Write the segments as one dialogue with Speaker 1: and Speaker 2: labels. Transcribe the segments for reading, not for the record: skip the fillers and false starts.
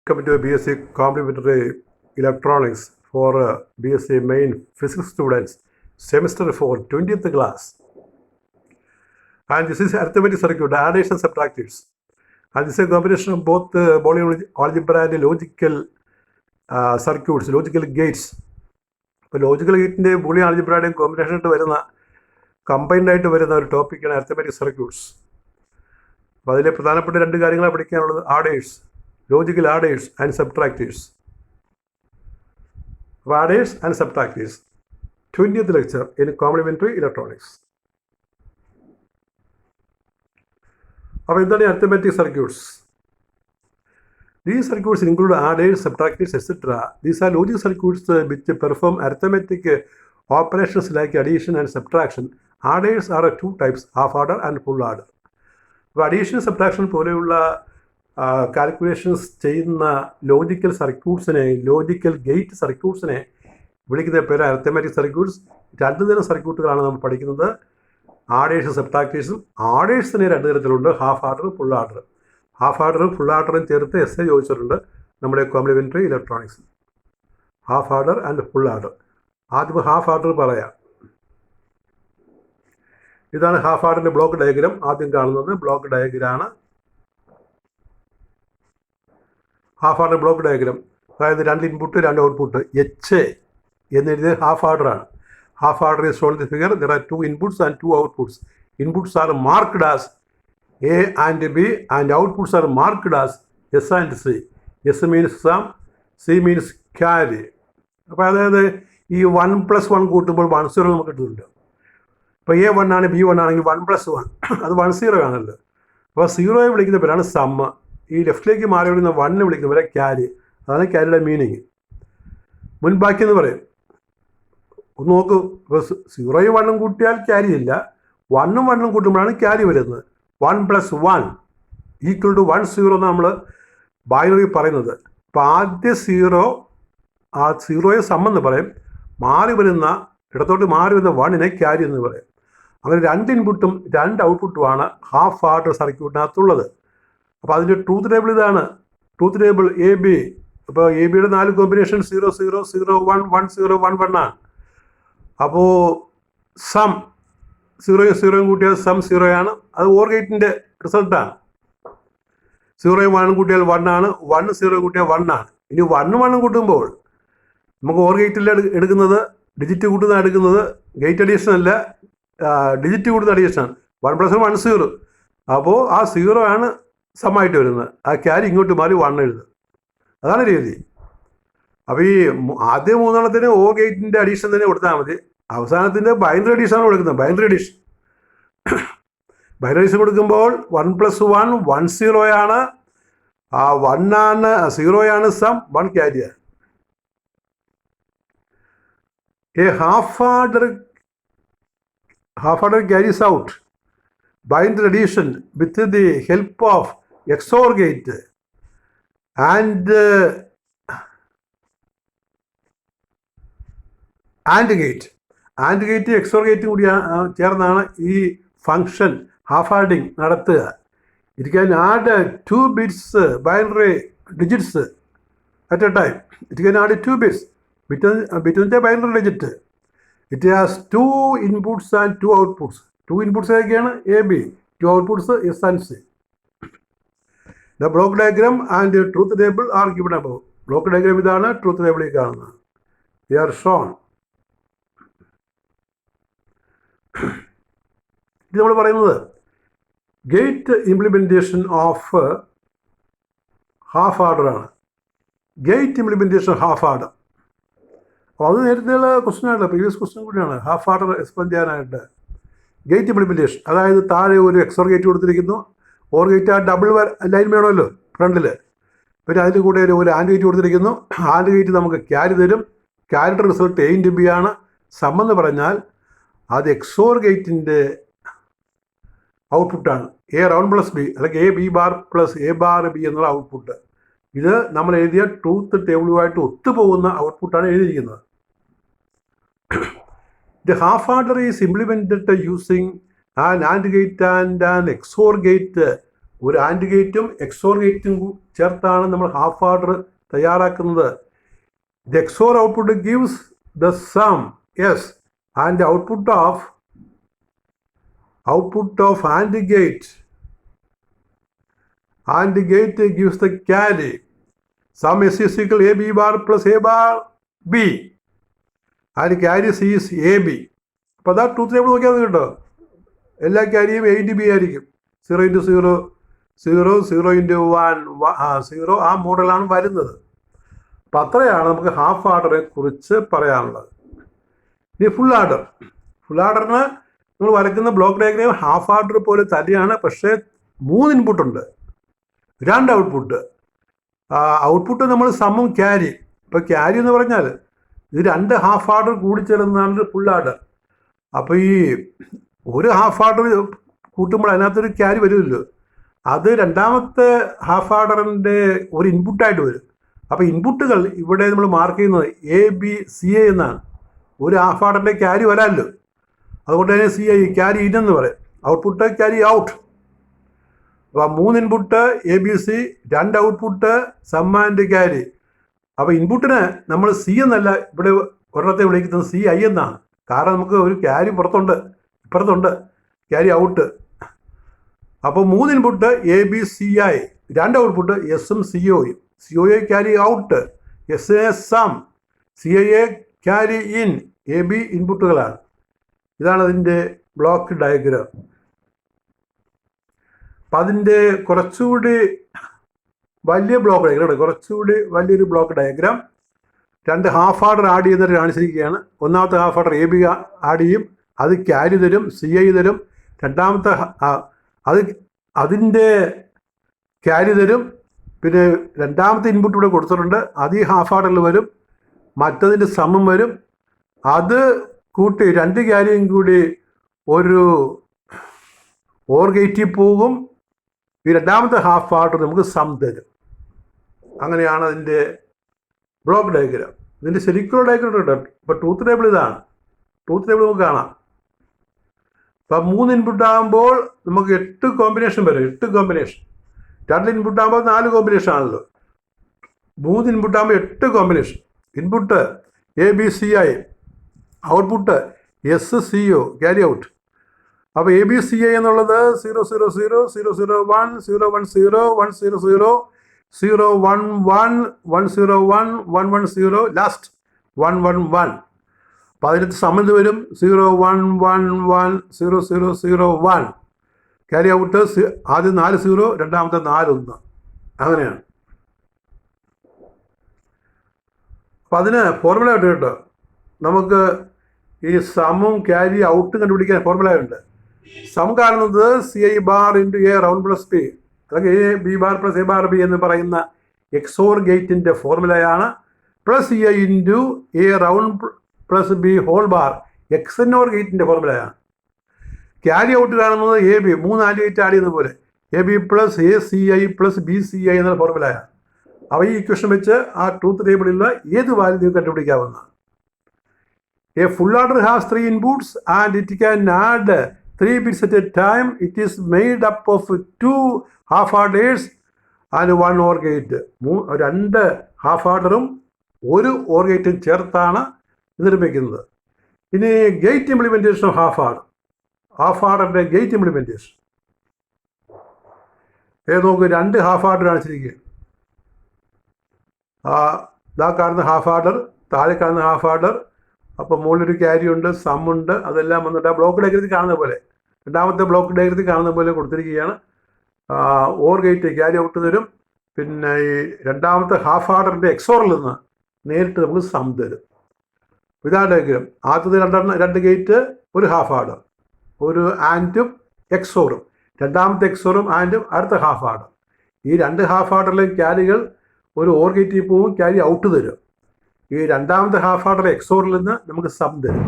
Speaker 1: Welcome to BSc Complementary Electronics for BSc Main Physics students, semester 4, 20th class. And this is arithmetic circuit, addition and subtractions. And this is a combination of both Boolean algebra and logical circuits, logical gates. അപ്പോൾ logical ഗേറ്റിൻ്റെ Boolean ആൾജിബ്രയുടെയും combination ആയിട്ട് വരുന്ന combined ആയിട്ട് വരുന്ന ഒരു ടോപ്പിക്കാണ് arithmetic circuits. അപ്പോൾ അതിലെ പ്രധാനപ്പെട്ട രണ്ട് കാര്യങ്ങളാണ് പഠിക്കാനുള്ളത്: ആഡേഴ്സ്, ലോജിക്കൽ ആഡേഴ്സ് ആൻഡ് സബ്ട്രാക്റ്റേഴ്സ്. അപ്പോൾ adders and subtractors 20th lecture in complementary electronics. അപ്പോൾ എന്താണ് arithmetic circuits? These circuits include adders, subtractors, etc. These are logic circuits which perform arithmetic operations like addition and subtraction. Adders are two types, half order and full order. അപ്പോൾ addition subtraction പോലെയുള്ള calculations ചെയ്യുന്ന logical സർക്യൂട്ട്സിനെ, logical gate സർക്യൂട്ട്സിനെ വിളിക്കുന്ന പേര് arithmetic circuits. രണ്ട് തരം സർക്യൂട്ടുകളാണ് നമ്മൾ പഠിക്കുന്നത്: ആഡേഴ്സും സബ്ട്രാക്റ്റേഴ്സും. ആഡേഴ്സിന് രണ്ട് തരത്തിലുണ്ട്: half adder, full adder. Half ഓർഡറും ഫുൾ ഓർഡറും ചേർത്ത് എസ് ചോദിച്ചിട്ടുണ്ട് നമ്മുടെ complementary electronics. Half adder and full adder. ആദ്യം ഹാഫ് ഓർഡർ പറയാം. ഇതാണ് ഹാഫ് ഓർഡറിൻ്റെ ബ്ലോക്ക് ഡയഗ്രാം. ആദ്യം കാണുന്നത് ബ്ലോക്ക് ഡയഗ്രാമാണ്. ഹാഫ് ഓർഡർ ബ്ലോക്ക് ഡയഗ്രാം, അതായത് രണ്ട് ഇൻപുട്ട് രണ്ട് ഔട്ട്പുട്ട്, എച്ച് എന്നെഴുതിയത് ഹാഫ് ഓർഡറാണ്. Half adder is shown the figure. There are two inputs and two outputs. Inputs are marked as A and B and outputs are marked as S and C. S means sum, C means carry. അപ്പോൾ അതായത് ഈ 1+1 കൂട്ടുമ്പോൾ 10 നമുക്ക് കിട്ടുന്നുണ്ട്. ഇപ്പോൾ A1 ആണ്, B1 ആണെങ്കിൽ 1+1 അത് 10 ആണല്ലോ. അപ്പോൾ സീറോയെ വിളിക്കുന്ന പേരാണ് സമ്മ്. ഈ ലെഫ്റ്റിലേക്ക് മാറി വിടുന്ന 1 വിളിക്കുന്ന പേരെ ക്യാരി. അതാണ് ക്യാരിയുടെ മീനിങ്. മുൻപാക്കി എന്ന് പറയും. ഒന്ന് നോക്കൂ, ഇപ്പോൾ 0യും 1ഉം കൂട്ടിയാൽ ക്യാരി ഇല്ല. 1ഉം 1ഉം കൂട്ടുമ്പോഴാണ് ക്യാരി വരുന്നത്. 1+1 = 10 നമ്മൾ ബൈനറി പറയുന്നത്. അപ്പോൾ ആദ്യ സീറോ, ആ സീറോയെ സമ്മെന്ന് പറയും. ഇടത്തോട്ട് മാറി വരുന്ന 1നെ ക്യാരി എന്ന് പറയും. അങ്ങനെ രണ്ട് ഇൻപുട്ടും രണ്ട് ഔട്ട്പുട്ടുമാണ് ഹാഫ് ഓർഡർ സർക്യൂട്ടിനകത്തുള്ളത്. അപ്പോൾ അതിൻ്റെ ട്രൂത്ത് ടേബിൾ ഇതാണ്. Truth table A B. അപ്പോൾ എ ബിയുടെ 4 കോമ്പിനേഷൻ 0 0 0 1 1 0 1 1 ആണ്. അപ്പോൾ സം 0യും 0യും കൂട്ടിയാൽ സം 0 ആണ്. അത് ഓർ ഗേറ്റിൻ്റെ റിസൾട്ടാണ്. 0യും 1ഉം കൂട്ടിയാൽ 1 ആണ്. 1 0 കൂട്ടിയാൽ 1 ആണ്. ഇനി 1ഉം 1ഉം കൂട്ടുമ്പോൾ നമുക്ക് ഓർ ഗേറ്റിൽ എടുക്കുന്നത്, ഡിജിറ്റ് കൂട്ടുന്ന എടുക്കുന്നത് ഗേറ്റ് അഡീഷൻ അല്ല, ഡിജിറ്റ് കൂടുന്ന അഡീഷനാണ്. 1+1 1 0. അപ്പോൾ ആ 0 ആണ് സമായിട്ട് വരുന്നത്. ആ ക്യാരി ഇങ്ങോട്ട് മാറി 1 എഴുതുക. അതാണ് രീതി. അപ്പോൾ ഈ ആദ്യ മൂന്നെണ്ണത്തിന് ഓർ ഗേറ്റിൻ്റെ അഡീഷൻ തന്നെ കൊടുത്താൽ മതി. അവസാനത്തിൻ്റെ ബൈനറി അഡീഷനാണ് കൊടുക്കുന്നത്. ബൈനറി അഡീഷൻ കൊടുക്കുമ്പോൾ 1+1 1 0 ആണ്. ആ 1 ആണ് 0 ആണ് some, 1 ക്യാരിയാണ്. A half order carries out binary addition with the help of XOR gate and gate. And gate XOR ഗേറ്റും കൂടി ചേർന്നാണ് ഈ ഫങ്ഷൻ ഹാഫ് ആഡിങ് നടത്തുക. It can add 2 bits binary digits at a time. It can add 2 bits between the binary digit. It has 2 inputs and 2 outputs. 2 inputs ഏതൊക്കെയാണ്? A, B. 2 outputs S and C. The block diagram and the truth table are given above. Block diagram ഇതാണ്, truth table ഈ കാണുന്നത്. They are shown. ഇത് നമ്മൾ പറയുന്നത് gate implementation of half adder ആണ്. Gate implementation half adder. അപ്പോൾ അത് നേരത്തെയുള്ള ക്വസ്റ്റ്യൻ ആണല്ലോ, പ്രീവിയസ് ക്വസ്റ്റ്യൻ കൂടിയാണ് ഹാഫ് ഓർഡർ എക്സ്പ്ലെയിൻ ചെയ്യാനായിട്ട്. ഗേറ്റ് ഇംപ്ലിമെൻറ്റേഷൻ, അതായത് താഴെ ഒരു എക്സോർ ഗേറ്റ് കൊടുത്തിരിക്കുന്നു. ഓർ ഗേറ്റ് ആ ഡബിൾ ലൈൻ വേണമല്ലോ ഫ്രണ്ടിൽ. പിന്നെ അതിൻ്റെ കൂടെ ഒരു ആൻഡ് ഗേറ്റ് കൊടുത്തിരിക്കുന്നു. ആൻഡ് ഗേറ്റ് നമുക്ക് ക്യാരി തരും. ക്യാരിയുടെ റിസൾട്ട് A × B ആണ്. സമ്മെന്ന് പറഞ്ഞാൽ അത് എക്സോർ ഗേറ്റിൻ്റെ ഔട്ട്പുട്ടാണ്. A റൗണ്ട് + B അല്ലെങ്കിൽ A B bar + A bar B എന്നുള്ള ഔട്ട്പുട്ട്. ഇത് നമ്മൾ എഴുതിയ ട്രൂത്ത് ടേബിളുമായിട്ട് ഒത്തുപോകുന്ന ഔട്ട്പുട്ടാണ് എഴുതിയിരിക്കുന്നത്. The half order is implemented using an AND gate and an XOR gate ഒരു ആൻഡ് ഗേറ്റും എക്സോർ ഗേറ്റും ചേർത്താണ് നമ്മൾ ഹാഫ് ആർഡർ തയ്യാറാക്കുന്നത്. The XOR output gives the sum S and output of AND gate gives the carry. Sum S is equal AB bar plus A bar B and carry C is AB. അപ്പോൾ അതാ truth table നോക്കിയാൽ കേട്ടോ, എല്ലാ ക്യാരിയും A into B ആയിരിക്കും. 0 into 0 0 0 into 1 0 ആ മോഡലാണ് വരുന്നത്. അപ്പം അത്രയാണ് നമുക്ക് ഹാഫ് ആർഡറെ കുറിച്ച് പറയാനുള്ളത്. ഇനി ഫുൾ ആർഡറിന് നമ്മൾ വരയ്ക്കുന്ന ബ്ലോക്ക് ഡയഗ്രാം ഹാഫ് ആർഡർ പോലെ തന്നെയാണ്, പക്ഷേ 3 ഇൻപുട്ടുണ്ട്, 2 ഔട്ട്പുട്ട്. ഔട്ട്പുട്ട് നമ്മൾ സമം ക്യാരി. ഇപ്പോൾ ക്യാരി എന്ന് പറഞ്ഞാൽ ഇത് 2 ഹാഫ് ആർഡർ കൂടിച്ചേർന്നതാണ് ഫുൾ ആർഡർ. അപ്പോൾ ഈ ഒരു ഹാഫ് ആർഡർ കൂട്ടുമ്പോൾ അതിനകത്തൊരു ക്യാരി വരുമല്ലോ, അത് രണ്ടാമത്തെ ഹാഫ് ആർഡറിൻ്റെ ഒരു ഇൻപുട്ടായിട്ട് വരും. അപ്പോൾ ഇൻപുട്ടുകൾ ഇവിടെ നമ്മൾ മാർക്ക് ചെയ്യുന്നത് ABCA എന്നാണ്. ഒരു ഹാഫ് ആർഡറിൻ്റെ ക്യാരി വരാമല്ലോ, അതുകൊണ്ട് തന്നെ CI ക്യാരി ഇൻ എന്ന് പറയും. Output carry out. അപ്പോൾ 3 input ABC, 2 output sum and carry. അപ്പോൾ ഇൻപുട്ടിന് നമ്മൾ C എന്നല്ല ഇവിടെ ഒരിടത്തെ വിളിക്കുന്നത് CI എന്നാണ്. കാരണം നമുക്ക് ഒരു ക്യാരി ഇപ്പുറത്തുണ്ട് ക്യാരി ഔട്ട്. അപ്പോൾ 3 ഇൻപുട്ട് ABCI, 2 ഔട്ട്പുട്ട് എസും COയും. COA carry out, SA sum, CIA carry in, AB ഇൻപുട്ടുകളാണ്. ഇതാണ് അതിൻ്റെ ബ്ലോക്ക് ഡയഗ്രാം. അപ്പം അതിൻ്റെ കുറച്ചുകൂടി വലിയ ബ്ലോക്ക് ഡയഗ്രാം, കുറച്ചുകൂടി വലിയൊരു block diagram 2 half order add ചെയ്തിട്ട് കാണിച്ചിരിക്കുകയാണ്. ഒന്നാമത്തെ ഹാഫ് ആർഡർ AB ആഡ് ചെയ്യും, അത് ക്യാരി തരും, CI തരും. രണ്ടാമത്തെ അതിൻ്റെ ക്യാരി തരും. പിന്നെ രണ്ടാമത്തെ ഇൻപുട്ട് ഇവിടെ കൊടുത്തിട്ടുണ്ട്, അത് ഈ ഹാഫ് ആർഡറിൽ വരും. മറ്റതിൻ്റെ സമം വരും. അത് കൂട്ടി 2 ക്യാരിയും കൂടി ഒരു ഓർ ഗേറ്റിൽ പോകും. ഈ രണ്ടാമത്തെ ഹാഫ് ആർഡർ നമുക്ക് സം തരും. അങ്ങനെയാണ് അതിൻ്റെ ബ്ലോക്ക് ഡയഗ്രാം. ഇതിൻ്റെ ശരിക്കുള്ള ഡയഗ്രാം ഉണ്ട്. ഇപ്പോൾ ട്രൂത്ത് ടേബിൾ ഇതാണ്. ട്രൂത്ത് ടേബിൾ നമുക്ക് കാണാം. അപ്പം 3 ഇൻപുട്ട് ആകുമ്പോൾ നമുക്ക് 8 കോമ്പിനേഷൻ വരും. 8 കോമ്പിനേഷൻ. 2 ഇൻപുട്ട് ആകുമ്പോൾ 4 കോമ്പിനേഷൻ ആണല്ലോ. 3 ഇൻപുട്ട് ആകുമ്പോൾ 8 combination. Input ABCI, output SCO carry out. അപ്പോൾ ABCI എന്നുള്ളത് 0 0 0 0 0 1 0 1 0 1 0 0 0 1 1 1 0 1 1 1 0 ലാസ്റ്റ് 1 1 1. അപ്പോൾ അതിനകത്ത് സമന്ത് വരും 0 1 1 1 0 0 0 1. ക്യാരി ഔട്ട് ആദ്യം 4 0, രണ്ടാമത്തെ 4 1. അങ്ങനെയാണ്. അപ്പം അതിന് ഫോർമുല ഉണ്ട് കേട്ടോ. നമുക്ക് ഈ സമവും ക്യാരി ഔട്ടും കണ്ടുപിടിക്കാൻ ഫോർമുല ഉണ്ട്. സം കാണുന്നത് CI bar into A round plus B, അല്ലെങ്കിൽ AB bar plus A bar B എന്ന് പറയുന്ന എക്സോർ ഗേറ്റിൻ്റെ ഫോർമുലയാണ്. Plus CI into A round plus B whole bar XNOR ഗേറ്റിൻ്റെ ഫോർമുലയാണ്. ക്യാരി ഔട്ട് കാണുന്നത് AB 3 ആൻഡ് ഗേറ്റ് ആഡ് ചെയ്യുന്ന പോലെ AB plus ACI plus BCI എന്ന ഫോർമുലയാണ്. അപ്പോൾ ഈ ഇക്വേഷൻ വെച്ച് ആ ട്രൂത്ത് ടേബിളിലുള്ള ഏത് വാല്യൂ നിങ്ങൾക്ക് കണ്ടുപിടിക്കാവുന്നതാണ്. A full order has 3 inputs and it can add 3 bits at a time. It is made up of 2 half orders and 1 OR gate. 2 half ഓർഡറും 1 OR ഗേറ്റും ചേർത്താണ് ഇത് നിർമ്മിക്കുന്നത്. ഇനി ഗേറ്റ് ഇംപ്ലിമെൻറ്റേഷൻ ഓഫ് ഹാഫ് ഓർഡറിൻ്റെ gate implementation നോക്ക്. 2 half order കാണിച്ചിരിക്കുകയാണ്. ഇതാ കാണുന്ന ഹാഫ് ഓർഡർ, താഴെ കാണുന്ന ഹാഫ് ഓർഡർ. അപ്പോൾ മുകളിലൊരു ക്യാരി ഉണ്ട്, സം ഉണ്ട്, അതെല്ലാം വന്നിട്ട് ആ ബ്ലോക്ക് ഡയഗ്രത്തിൽ കാണുന്ന പോലെ, രണ്ടാമത്തെ ബ്ലോക്ക് ഡയഗ്രത്തിൽ കാണുന്ന പോലെ കൊടുത്തിരിക്കുകയാണ്. ഓർ ഗേറ്റ് ക്യാരി ഔട്ട് തരും. പിന്നെ ഈ രണ്ടാമത്തെ ഹാഫ് ഓർഡറിൻ്റെ എക്സോറിൽ നിന്ന് നേരിട്ട് നമുക്ക് സം തരും. ഇതാണ് ഡയഗ്രാം. ആദ്യത്തെ 2 ഗേറ്റ്, ഒരു ഹാഫ് ഓർഡർ, ഒരു ആൻഡും എക്സോറും, രണ്ടാമത്തെ എക്സോറും ആൻഡും, അടുത്ത ഹാഫ് ഓർഡർ. ഈ 2 ഹാഫ് ഓർഡറിലെ ക്യാരികൾ ഒരു ഓർ ഗേറ്റിൽ പോകും, ക്യാരി ഔട്ട് തരും. ഈ രണ്ടാമത്തെ ഹാഫ് ഓർഡർ എക്സോറിൽ നിന്ന് നമുക്ക് സം തരും.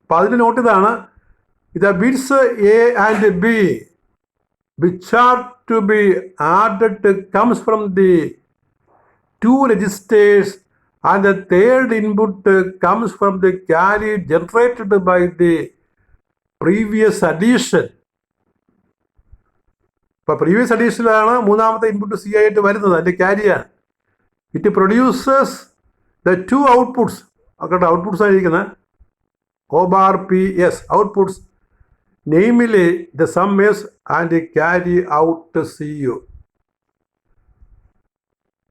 Speaker 1: അപ്പം അതിന് നോട്ട് ഇതാണ്. ഇത് bits A and B which are to be added comes from the 2 registers and the third input comes from the carry generated by the previous addition. ഇപ്പോൾ പ്രീവിയസ് അഡീഷനിലാണ് മൂന്നാമത്തെ ഇൻപുട്ട് സി ആയിട്ട് വരുന്നത്, അതിൻ്റെ ക്യാരിയാണ്. It produces the two outputs. ആക്കട്ടെ, outputs ആയിരിക്കുന്നത് O bar P S outputs, namely the sum S and carry out C U.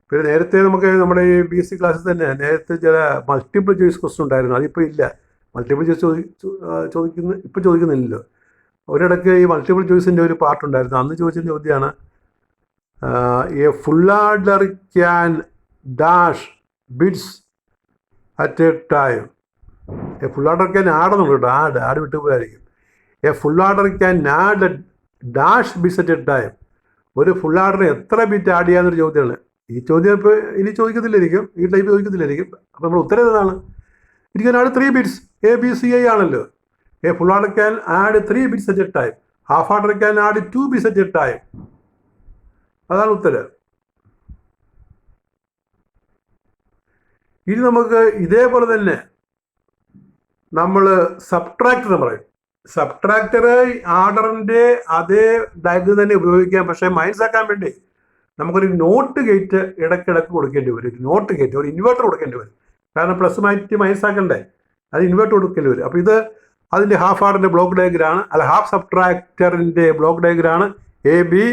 Speaker 1: പിന്നെ നേരത്തെ നമുക്ക് നമ്മുടെ ഈ ബി എസ് സി ക്ലാസ്സിൽ തന്നെ നേരത്തെ ചില മൾട്ടിപ്പിൾ ചോയ്സ് ക്വസ്റ്റ്യൻ ഉണ്ടായിരുന്നു, അതിപ്പോൾ ഇല്ല. മൾട്ടിപ്പിൾ ചോയ്സ് ഇപ്പോൾ ചോദിക്കുന്നില്ലല്ലോ. ഒരിടയ്ക്ക് ഈ മൾട്ടിപ്പിൾ ചോയ്സിൻ്റെ ഒരു പാർട്ടുണ്ടായിരുന്നു. അന്ന് ചോദിച്ച ചോദ്യമാണ്, a full adder can dash bits at a time. A full adder can ആടെന്നുള്ളൂ കേട്ടോ, ആഡ് വിട്ടുപോയായിരിക്കും. A full adder can add dash bits at a time. ഒരു ഫുൾ ആഡറിന് എത്ര ബിറ്റ് ആഡ് ചെയ്യാമെന്നൊരു ചോദ്യമാണ്. ഈ ചോദ്യം ഇപ്പോൾ ഇനി ചോദിക്കത്തില്ലായിരിക്കും, ഈ ടൈപ്പ് ചോദിക്കത്തില്ലായിരിക്കും. അപ്പോൾ നമ്മൾ ഉത്തരം ഏതാണ്? It can add 3 bits. A B C I ആണല്ലോ. A full adder can add 3 bits at a time. Half adder can add 2 bits at a time. അതാണ് ഉത്തരം. ഇനി നമുക്ക് ഇതേപോലെ തന്നെ നമ്മൾ സബ്ട്രാക്ടർ പറയും. സബ്ട്രാക്ടർ ആർഡറിൻ്റെ അതേ ഡയഗ്രം തന്നെ ഉപയോഗിക്കാം. പക്ഷേ മനസ്സിലാക്കാൻ വേണ്ടി നമുക്കൊരു നോട്ട് ഗേറ്റ് ഇടയ്ക്കിടയ്ക്ക് കൊടുക്കേണ്ടി വരും. ഒരു നോട്ട് ഗേറ്റ്, ഒരു ഇൻവേർട്ടർ കൊടുക്കേണ്ടി വരും. കാരണം പ്ലസ് മാറ്റി മനസ്സിലാക്കണ്ടേ, അത് ഇൻവേർട്ടർ കൊടുക്കേണ്ടി വരും. അപ്പോൾ ഇത് അതിൻ്റെ ഹാഫ് ആർഡറിൻ്റെ ബ്ലോക്ക് ഡയഗ്രാണ്, അല്ല ഹാഫ് സബ്ട്രാക്ടറിൻ്റെ ബ്ലോക്ക് ഡയഗ്രാണ്. എ ബി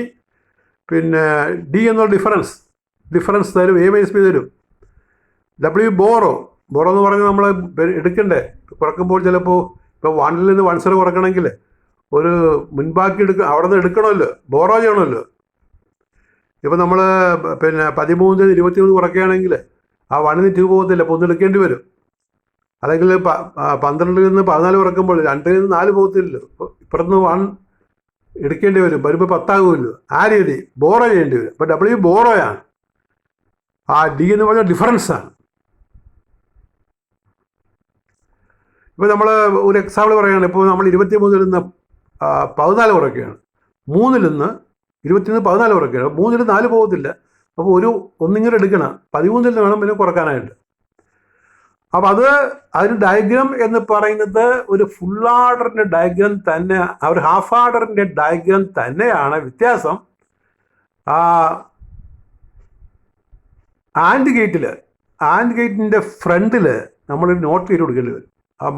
Speaker 1: പിന്നെ ഡി എന്നുള്ള ഡിഫറൻസ് തരും, എ മൈനസ് ബി തരും. ഡബ്ല്യു ബോറോ എന്ന് പറഞ്ഞാൽ നമ്മൾ എടുക്കണ്ടേ, കുറക്കുമ്പോൾ ചിലപ്പോൾ ഇപ്പോൾ 1ൽ നിന്ന് 1 കുറക്കണമെങ്കിൽ ഒരു മുൻപാക്കി അവിടെ നിന്ന് എടുക്കണമല്ലോ, ബോറോ ചെയ്യണമല്ലോ. ഇപ്പോൾ നമ്മൾ പിന്നെ 13 23 കുറയ്ക്കുകയാണെങ്കിൽ ആ 1ന് 2 പോകത്തില്ല, അപ്പോൾ 1 എടുക്കേണ്ടി വരും. അല്ലെങ്കിൽ 12ൽ നിന്ന് 14 കുറക്കുമ്പോൾ 2ൽ നിന്ന് 4 പോകത്തില്ലല്ലോ, ഇപ്പുറത്തുനിന്ന് 1 എടുക്കേണ്ടി വരും, വരുമ്പോൾ 10 ആകുമല്ലോ. ആ രീതി ബോറോ ചെയ്യേണ്ടി വരും. അപ്പോൾ ഡബ്ല്യു ബോറോയാണ്. ആ ഡി എന്ന് പറഞ്ഞാൽ ഡിഫറൻസാണ്. ഇപ്പോൾ നമ്മൾ ഒരു എക്സാമ്പിൾ പറയുകയാണ്. ഇപ്പോൾ നമ്മൾ 23ൽ നിന്ന് 14 കുറയ്ക്കുകയാണ്, 3ൽ നിന്ന് 21 14 കുറയ്ക്കുകയാണ്. 3ൽ 4 പോകത്തില്ല, അപ്പോൾ ഒന്നിങ്ങനെ എടുക്കണം, 13ൽ നിന്ന് വേണം പിന്നെ കുറക്കാനായിട്ട്. അപ്പം അതിന് ഡയഗ്രാം എന്ന് പറയുന്നത് ഒരു ഫുൾ ആർഡറിൻ്റെ ഡയഗ്രാം തന്നെ, ഒരു ഹാഫ് ആർഡറിൻ്റെ ഡയഗ്രാം തന്നെയാണ്. വ്യത്യാസം ആൻഡ് ഗേറ്റിൻ്റെ ഫ്രണ്ടിൽ നമ്മളൊരു നോട്ട് ഗേറ്റ് കൊടുക്കേണ്ടി വരും.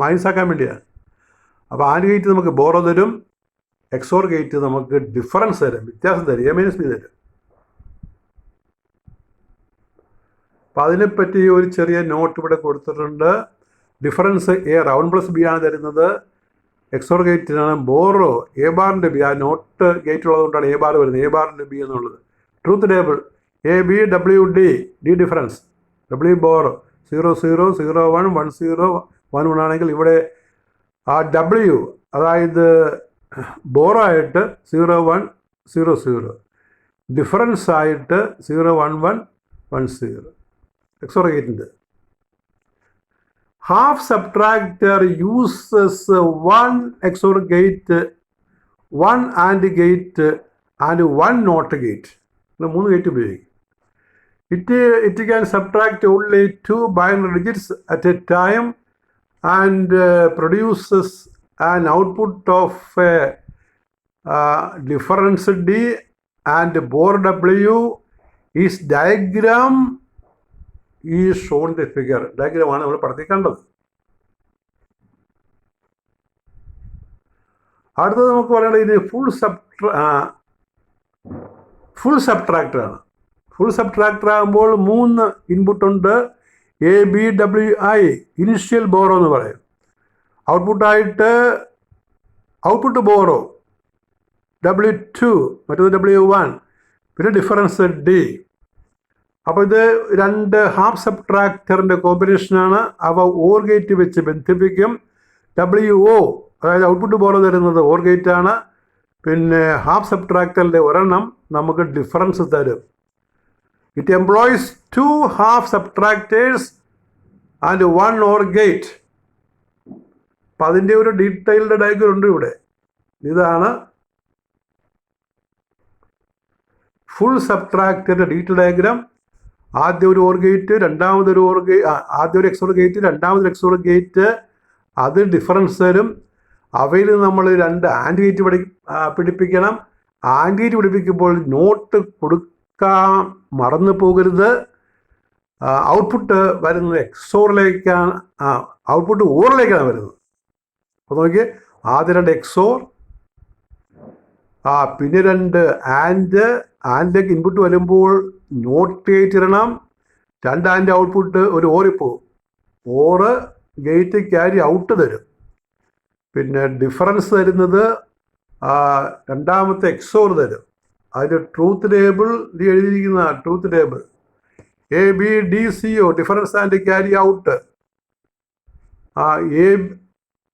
Speaker 1: മനസ്സിലാക്കാൻ വേണ്ടിയാണ്. അപ്പോൾ ആൻഡ് ഗേറ്റ് നമുക്ക് ബോറോ തരും, എക്സോർ ഗേറ്റ് നമുക്ക് ഡിഫറൻസ് തരും, വ്യത്യാസം തരും, എ മൈനസ് ബി തരും. അപ്പോൾ അതിനെപ്പറ്റി ഒരു ചെറിയ നോട്ട് ഇവിടെ കൊടുത്തിട്ടുണ്ട്. Difference A round plus B ആണ് തരുന്നത്. എക്സോർ ഗേറ്റിനാണ് ബോറോ എ ബാറിൻ്റെ ബി. ആ നോട്ട് ഗേറ്റ് ഉള്ളതുകൊണ്ടാണ് എ ബാർ വരുന്നത്, എ ബാറിൻ്റെ ബി എന്നുള്ളത്. Truth table A B W D difference, W borrow 0 0 0 1 1 0 1 1 ആണെങ്കിൽ ഇവിടെ ആ ഡബ്ല്യു അതായത് ബോറോ ആയിട്ട് 0 1 0 0, ഡിഫറൻസ് ആയിട്ട് 0 1 1 1 0. എക്സോർ ഗേറ്റിൻ്റെ half subtractor uses 1 XOR gate, 1 and gate and 1 not gate. 3 gate ഉപയോഗിക്കും. It can subtract only 2 binary digits at a time and produces an output of difference D and bore W. Is diagram is shown the figure. Diagram ആണ് നമ്മൾ പഠിത്തത്തിൽ കണ്ടത്. അടുത്തത് നമുക്ക് പറയേണ്ടത് ഇത് full സബ്ട്രാക്ടറാണ്. Full subtractor ആകുമ്പോൾ 3 ഇൻപുട്ടുണ്ട്. A B W I initial borrow എന്ന് പറയും. ഔട്ട്പുട്ട് ബോറോ W2, മറ്റേത് W1, പിന്നെ ഡിഫറൻസ് ഡി. അപ്പോൾ ഇത് 2 ഹാഫ് സബ്ട്രാക്ടറിൻ്റെ കോമ്പിനേഷനാണ്. അവ ഓർ ഗേറ്റ് വെച്ച് ബന്ധിപ്പിക്കും. WO അതായത് ഔട്ട്പുട്ട് ബോറോ തരുന്നത് ഓർ ഗേറ്റാണ്. പിന്നെ ഹാഫ് സബ്ട്രാക്ടറിൻ്റെ ഒരെണ്ണം നമുക്ക് ഡിഫറൻസ് തരും. It employs 2 half subtractors and 1 OR gate. അപ്പം അതിൻ്റെ ഒരു ഡീറ്റെയിൽഡ് ഡയഗ്രം ഉണ്ട് ഇവിടെ. ഇതാണ് ഫുൾ സബ്ട്രാക്ടറിൻ്റെ ഡീറ്റെയിൽ ഡയഗ്രാം. ആദ്യം ഒരു ഓർ ഗേറ്റ്, രണ്ടാമതൊരു ആദ്യം ഒരു എക്സോർ ഗേറ്റ്, രണ്ടാമതൊരു എക്സോർ ഗേറ്റ്, അത് ഡിഫറൻസ് തരും. അവയിൽ നമ്മൾ 2 ആൻഡ് ഗേറ്റ് പിടിപ്പിക്കണം. ആൻഡ് ഗേറ്റ് പിടിപ്പിക്കുമ്പോൾ നോട്ട് കൊടുക്കാൻ മറന്നു പോകരുത്. ഔട്ട്പുട്ട് വരുന്നത് എക്സോറിലേക്കാണ്, ഔട്ട്പുട്ട് ഓറിലേക്കാണ് വരുന്നത്. അപ്പോൾ നോക്കിയേ, ആദ്യം 2 എക്സോർ, പിന്നെ 2 ആൻഡിലേക്ക് ഇൻപുട്ട് വരുമ്പോൾ നോട്ട് ഗേറ്റ് ഇടണം. 2 ആൻഡ് ഔട്ട്പുട്ട് ഒരു ഓറിൽ പോകും. ഓറ് ഗേറ്റ് ക്യാരി ഔട്ട് തരും. പിന്നെ ഡിഫറൻസ് തരുന്നത് രണ്ടാമത്തെ എക്സോർ തരും. അതിൻ്റെ ട്രൂത്ത് ടേബിൾ ഇത് എഴുതിയിരിക്കുന്ന truth table ABDCO difference and carry out.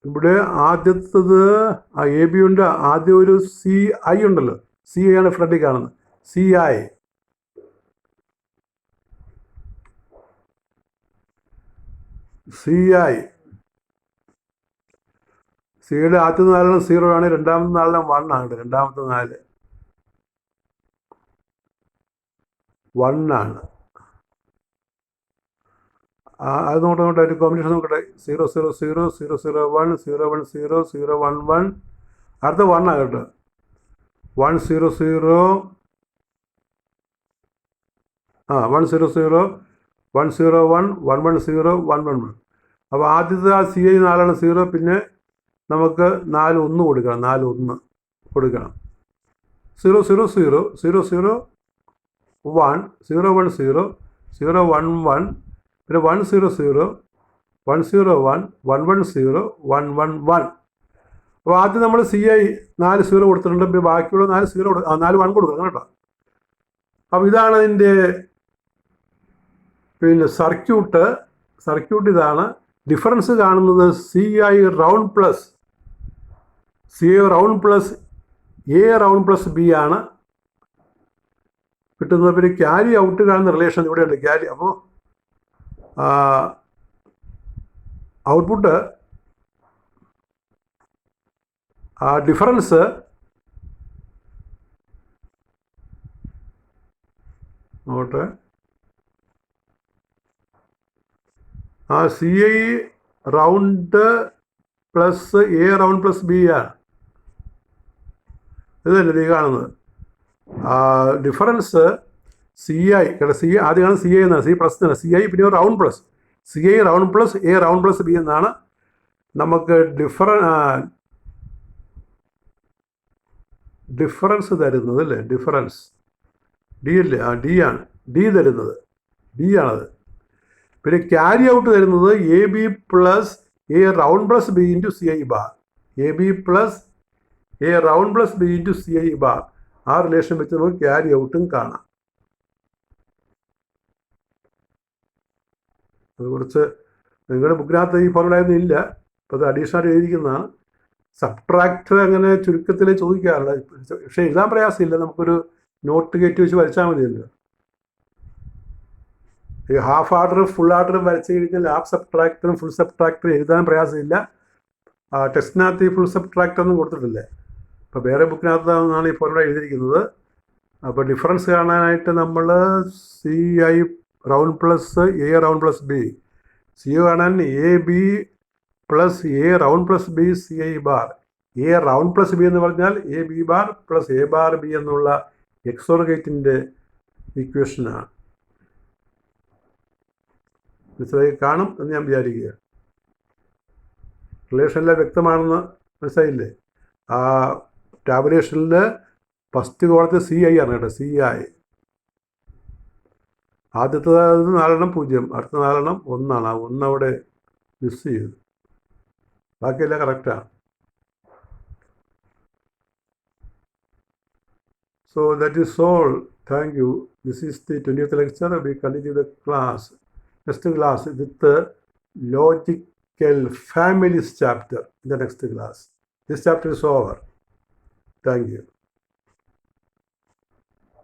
Speaker 1: ഇവിടെ ആദ്യത്തത് AB ഉണ്ട്. ആദ്യം ഒരു CI ഉണ്ടല്ലോ, CI ആണ് ഫ്രണ്ടിൽ കാണുന്നത്. CI സിയുടെ ആദ്യത്തെ 4 0 ആണ്, രണ്ടാമത്തെ 4 1 ആണ്. രണ്ടാമത്തെ 4 1 ആണ്. അത് നോക്കട്ടെ, ഒരു കോമ്പിനേഷൻ നോക്കട്ടെ. 0 0 0 0 0 1 0 1 0 0 1 1. അടുത്ത 1 ആകട്ടെ. 1 0 0 1 0 0 1 0 1 1 1 0 1 1 1. അപ്പോൾ ആദ്യത്തെ CI 4 0. പിന്നെ നമുക്ക് 4 1 കൊടുക്കണം. 4 1 കൊടുക്കണം. 0 0 0 0 0 1 0 1 0 0 1 1. പിന്നെ 1 0 0 1 0 1 1 1 0 1 1 1. അപ്പോൾ ആദ്യം നമ്മൾ CI 4 0 കൊടുത്തിട്ടുണ്ട്. പിന്നെ ബാക്കിയുള്ള 4 0 4 1 കൊടുക്കണം കേട്ടോ. അപ്പോൾ ഇതാണ് അതിൻ്റെ പിന്നെ സർക്യൂട്ട് ഇതാണ്. ഡിഫറൻസ് കാണുന്നത് CI round plus A round plus B ആണ് കിട്ടുന്നത്. പിന്നെ ക്യാരി ഔട്ട് കാണുന്ന റിലേഷൻ ഇവിടെയുണ്ട്, ക്യാരി. അപ്പോൾ ഔട്ട്പുട്ട് ഡിഫറൻസ് നോട്ടെ, CI round plus A round plus B ആണ്. ഇത് തന്നെ നീ കാണുന്നത്. ഡിഫറൻസ് CI കേട്ടോ, ആദ്യം കാണുന്നത് CI എന്നാണ്, C പ്ലസ് എന്നാണ്. CI പിന്നെ round plus, CI round plus A round plus B എന്നാണ്. നമുക്ക് ഡിഫറൻസ് തരുന്നത് അല്ലേ, ഡിഫറൻസ് D അല്ലേ, D ആണ്. D തരുന്നത്, D ആണത്. പിന്നെ ക്യാരി ഔട്ട് തരുന്നത് AB plus A round plus B into CI bar. AB plus A round plus B into CI bar. ആ റിലേഷൻ വെച്ച് നമുക്ക് ക്യാരി ഔട്ടും കാണാം. അത് കുറച്ച് നിങ്ങളുടെ ബുക്കിനകത്ത് ഈ ഫോർമുലയൊന്നും ഇല്ല, അപ്പോൾ അത് അഡീഷണൽ എഴുതിയിരിക്കുന്നതാണ്. സബ്ട്രാക്ടർ അങ്ങനെ ചുരുക്കത്തിൽ ചോദിക്കാറില്ല, പക്ഷേ എഴുതാൻ പ്രയാസമില്ല. നമുക്കൊരു നോട്ട് കയറ്റി വെച്ച് വരച്ചാൽ മതിയല്ലോ. ഈ ഹാഫ് ആർഡർ ഫുൾ ആർഡറും വരച്ച് കഴിഞ്ഞാൽ ഹാഫ് സബ്ട്രാക്ടറും ഫുൾ സബ്ട്രാക്ടറും എഴുതാൻ പ്രയാസമില്ല. ടെസ്റ്റിനകത്ത് ഈ ഫുൾ സബ്ട്രാക്ടറൊന്നും കൊടുത്തിട്ടില്ല. അപ്പോൾ വേറെ ബുക്കിനകത്താണ് ഈ ഫോർമുല എഴുതിയിരിക്കുന്നത്. അപ്പോൾ ഡിഫറൻസ് കാണാനായിട്ട് നമ്മൾ CI round plus A round plus B, CI കാണാൻ AB plus A round plus B CI bar. A round plus B എന്ന് പറഞ്ഞാൽ AB bar plus A bar B എന്നുള്ള എക്സോർ ഗേറ്റിൻ്റെ ഇക്വേഷനാണ്. മനസ്സിലായി കാണും എന്ന് ഞാൻ വിചാരിക്കുക. റിലേഷനെല്ലാം വ്യക്തമാണെന്ന് മനസ്സിലായില്ലേ? ടാബുലേഷനിൽ ഫസ്റ്റ് കോളത്തിൽ CI ആണ് കേട്ടോ, CI. ആദ്യത്തെ 4 0, അടുത്ത 4 1 ആണ്. 1 അവിടെ മിസ് ചെയ്തു, ബാക്കിയെല്ലാം കറക്റ്റാണ്. So that is all. Thank you. This is the 20th lecture. We continue the class. Next class with the logical families chapter in the next class. This chapter is over. Thank you.